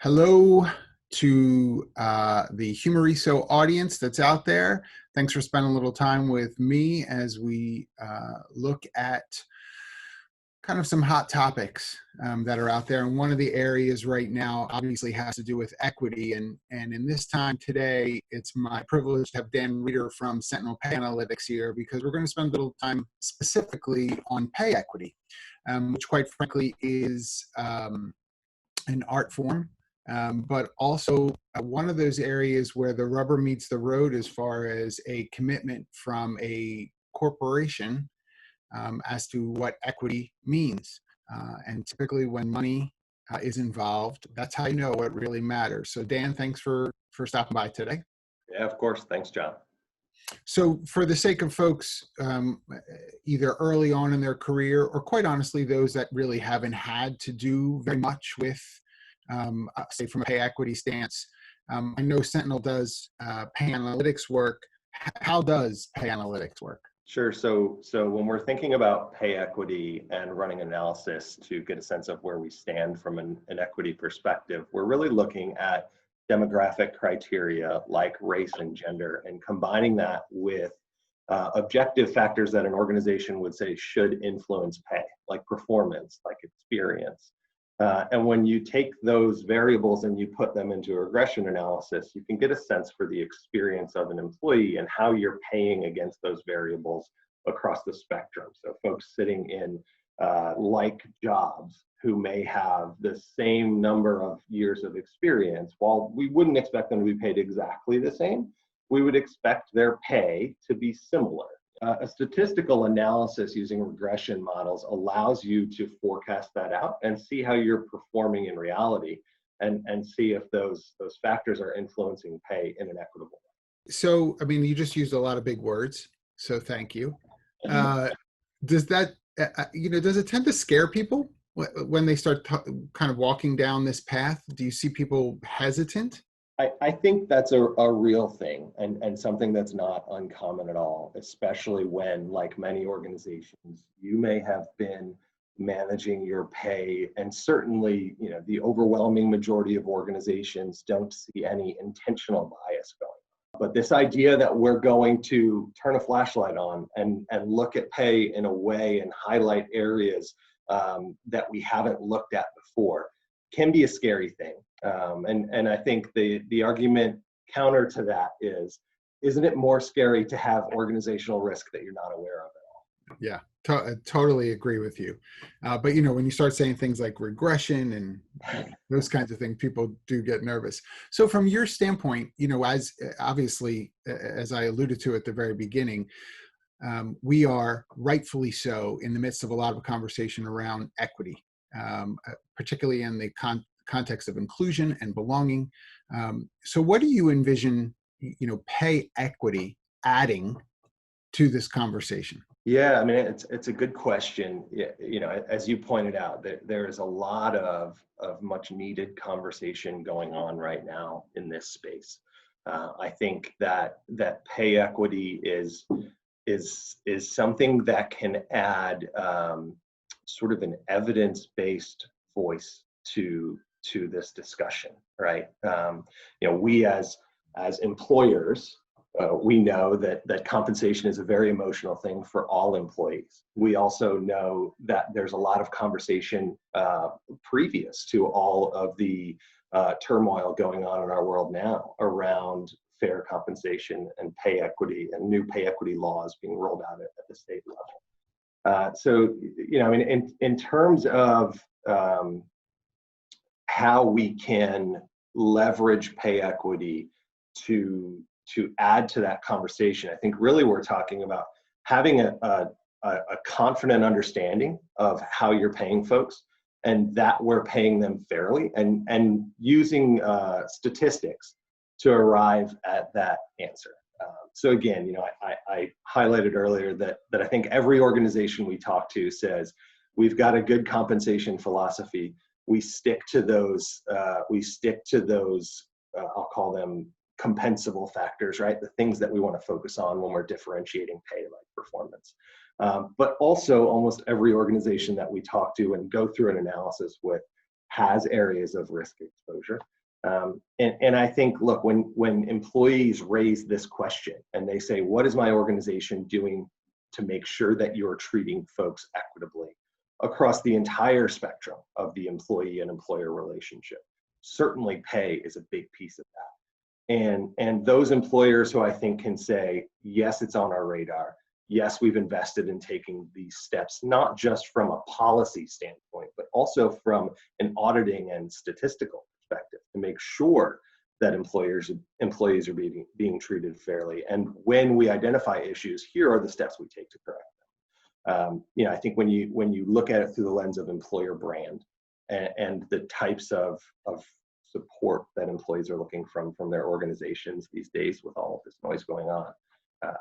Hello to the Humareso audience that's out there. Thanks for spending a little time with me as we look at kind of some hot topics that are out there. And one of the areas right now obviously has to do with equity. And in this time today, it's my privilege to have Dan Reeder from Sentinel Pay Analytics here because we're going to spend a little time specifically on pay equity, which quite frankly is an art form. But also one of those areas where the rubber meets the road as far as a commitment from a corporation as to what equity means. And typically when money is involved, that's how you know what really matters. So Dan, thanks for stopping by today. Yeah, of course. Thanks, John. So for the sake of folks, either early on in their career or quite honestly, those that really haven't had to do very much with say from a pay equity stance. I know Sentinel does pay analytics work. How does pay analytics work? Sure. So when we're thinking about pay equity and running analysis to get a sense of where we stand from an equity perspective, we're really looking at demographic criteria like race and gender and combining that with objective factors that an organization would say should influence pay, like performance, like experience. And when you take those variables and you put them into a regression analysis, you can get a sense for the experience of an employee and how you're paying against those variables across the spectrum. So folks sitting in like jobs who may have the same number of years of experience, while we wouldn't expect them to be paid exactly the same, we would expect their pay to be similar. A statistical analysis using regression models allows you to forecast that out and see how you're performing in reality and see if those factors are influencing pay in an equitable way. So, I mean, you just used a lot of big words, so thank you. Does that, does it tend to scare people when they start kind of walking down this path? Do you see people hesitant? I think that's a real thing and something that's not uncommon at all, especially when, like many organizations, you may have been managing your pay, and certainly, the overwhelming majority of organizations don't see any intentional bias going on. But this idea that we're going to turn a flashlight on and look at pay in a way and highlight areas that we haven't looked at before can be a scary thing. And I think the argument counter to that is, isn't it more scary to have organizational risk that you're not aware of at all? Yeah, totally agree with you. But, when you start saying things like regression and those kinds of things, people do get nervous. So from your standpoint, as obviously, as I alluded to at the very beginning, we are rightfully so in the midst of a lot of conversation around equity, particularly in the context of inclusion and belonging. So what do you envision, pay equity adding to this conversation? Yeah, I mean, it's a good question. As you pointed out, there is a lot of much needed conversation going on right now in this space. I think that pay equity is something that can add sort of an evidence-based voice to this discussion, right? We as employers, we know that compensation is a very emotional thing for all employees. We also know that there's a lot of conversation previous to all of the turmoil going on in our world now around fair compensation and pay equity and new pay equity laws being rolled out at the state level. So, in terms of how we can leverage pay equity to add to that conversation, I think really we're talking about having a confident understanding of how you're paying folks and that we're paying them fairly and using statistics to arrive at that answer. So again, I highlighted earlier that I think every organization we talk to says we've got a good compensation philosophy. We stick to those. I'll call them compensable factors, right? The things that we want to focus on when we're differentiating pay, like performance. But also, almost every organization that we talk to and go through an analysis with has areas of risk exposure. And I think, look, when employees raise this question and they say, what is my organization doing to make sure that you're treating folks equitably across the entire spectrum of the employee and employer relationship? Certainly pay is a big piece of that. And those employers who I think can say, yes, it's on our radar. Yes, we've invested in taking these steps, not just from a policy standpoint, but also from an auditing and statistical perspective to make sure that employees are being treated fairly. And when we identify issues, here are the steps we take to correct them. I think when you look at it through the lens of employer brand and the types of support that employees are looking from their organizations these days with all of this noise going on,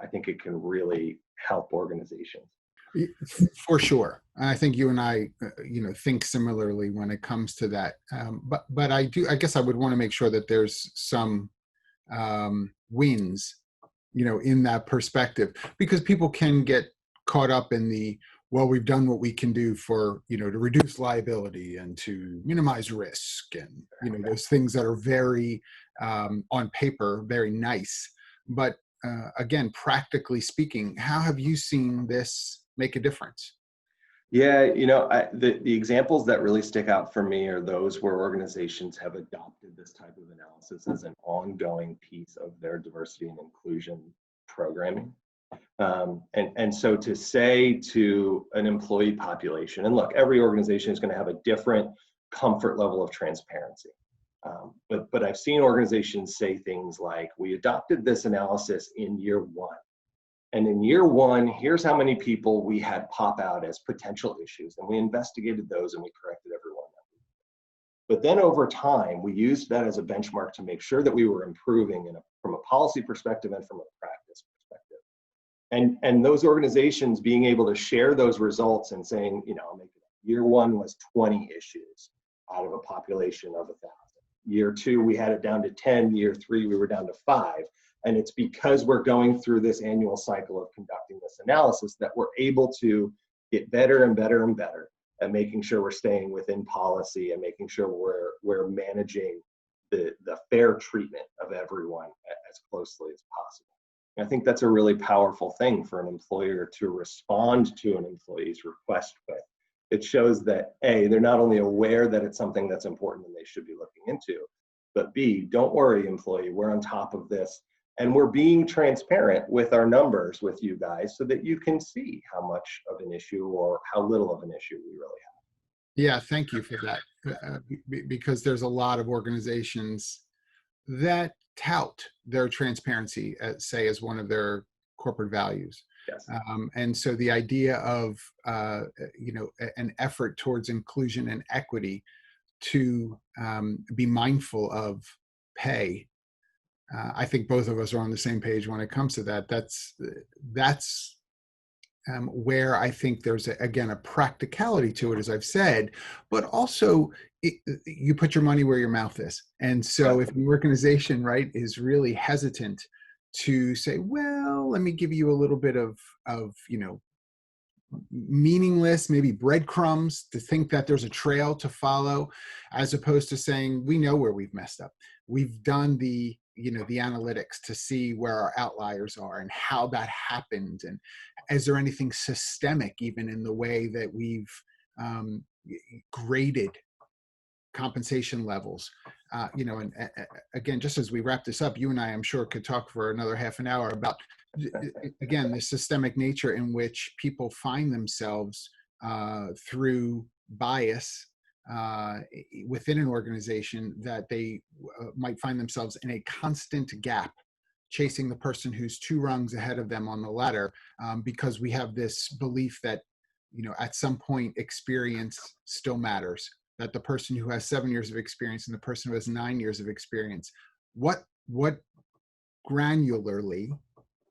I think it can really help organizations. For sure. I think you and I, think similarly when it comes to that. But I guess I would want to make sure that there's some wins, in that perspective, because people can get caught up in well, we've done what we can do for, to reduce liability and to minimize risk and, those things that are very, on paper, very nice. But again, practically speaking, how have you seen this make a difference? Yeah, the examples that really stick out for me are those where organizations have adopted this type of analysis as an ongoing piece of their diversity and inclusion programming. And so to say to an employee population, and look, every organization is going to have a different comfort level of transparency. But I've seen organizations say things like, we adopted this analysis in year one. And in year one, here's how many people we had pop out as potential issues. And we investigated those and we corrected every one of them. But then over time, we used that as a benchmark to make sure that we were improving from a policy perspective and from a practice perspective. And those organizations being able to share those results and saying, year one was 20 issues out of a population of 1,000. Year two, we had it down to 10. Year three, we were down to 5. And it's because we're going through this annual cycle of conducting this analysis that we're able to get better and better and better at making sure we're staying within policy and making sure we're managing the fair treatment of everyone as closely as possible. And I think that's a really powerful thing for an employer to respond to an employee's request with. It shows that A, they're not only aware that it's something that's important and they should be looking into, but B, don't worry, employee, we're on top of this. And we're being transparent with our numbers with you guys so that you can see how much of an issue or how little of an issue we really have. Yeah, thank you for that. Because there's a lot of organizations that tout their transparency, say, as one of their corporate values. Yes. And so the idea of, an effort towards inclusion and equity to be mindful of pay. I think both of us are on the same page when it comes to that. That's where I think there's, again, a practicality to it, as I've said, but also you put your money where your mouth is. And so if the organization, right, is really hesitant to say, well, let me give you a little bit of meaningless, maybe breadcrumbs to think that there's a trail to follow, as opposed to saying, we know where we've messed up. We've done the analytics to see where our outliers are and how that happened. And is there anything systemic even in the way that we've graded compensation levels? And again, just as we wrap this up, you and I, I'm sure, could talk for another half an hour about, again, the systemic nature in which people find themselves through bias within an organization, that they might find themselves in a constant gap, chasing the person who's 2 rungs ahead of them on the ladder, because we have this belief that, at some point experience still matters, that the person who has 7 years of experience and the person who has 9 years of experience, what granularly,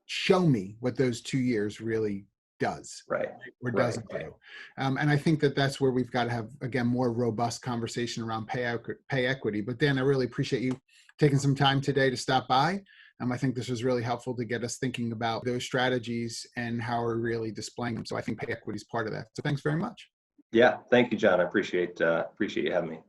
show me what those 2 years really does, right, or doesn't do. And I think that that's where we've got to have, again, more robust conversation around pay equity. But Dan, I really appreciate you taking some time today to stop by. I think this was really helpful to get us thinking about those strategies and how we're really displaying them. So I think pay equity is part of that. So thanks very much. Yeah, thank you, John. I appreciate you having me.